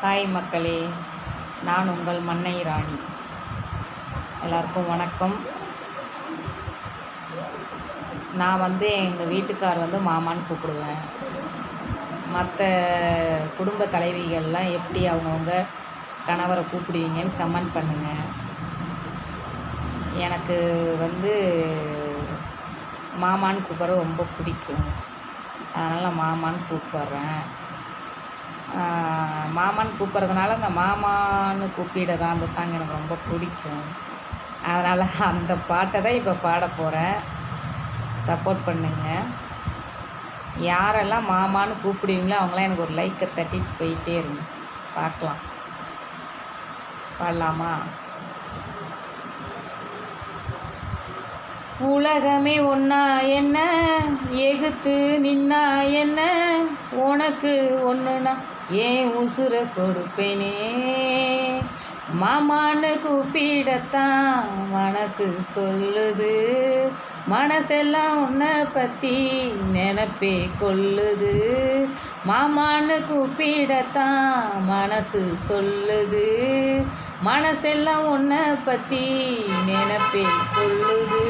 Hi மக்களே, நான் உங்கள் மன்னை ராணி. எல்லாருக்கும் வணக்கம். நான் எங்கள் வீட்டுக்கார் மாமான்னு கூப்பிடுவேன். மற்ற குடும்ப தலைவிகள்லாம் எப்படி அவங்கவுங்க கணவரை கூப்பிடுவீங்கன்னு கமெண்ட் பண்ணுங்கள். எனக்கு மாமான்னு கூப்பிட்றது ரொம்ப பிடிக்கும். அதனால் மாமான்னு கூப்பிட்றேன். மாமான்னு கூப்பிட்றதுனால அந்த மாமான்னு கூப்பிட தான் அந்த சாங் எனக்கு ரொம்ப பிடிக்கும். அதனால் அந்த பாட்டை தான் இப்போ பாட போகிறேன். சப்போர்ட் பண்ணுங்கள். யாரெல்லாம் மாமான்னு கூப்பிடுவீங்களோ அவங்களாம் எனக்கு ஒரு லைக்கை தட்டிட்டு போயிட்டே இருங்க. பார்க்கலாம். பாடலாமா? உலகமே ஒன்றா என்ன, எகுத்து நின்னா என்ன, உனக்கு ஒன்றுனா ஏன் உசுரை கொடுப்பேனே. மாமான்னு கூப்பிடத்தான் மனசு சொல்லுது, மனசெல்லாம் உன்னை பற்றி நினப்பே கொள்ளுது. மாமான்னு கூப்பிடத்தான் மனசு சொல்லுது, மனசெல்லாம் உன்னை பற்றி நினப்பே கொள்ளுது.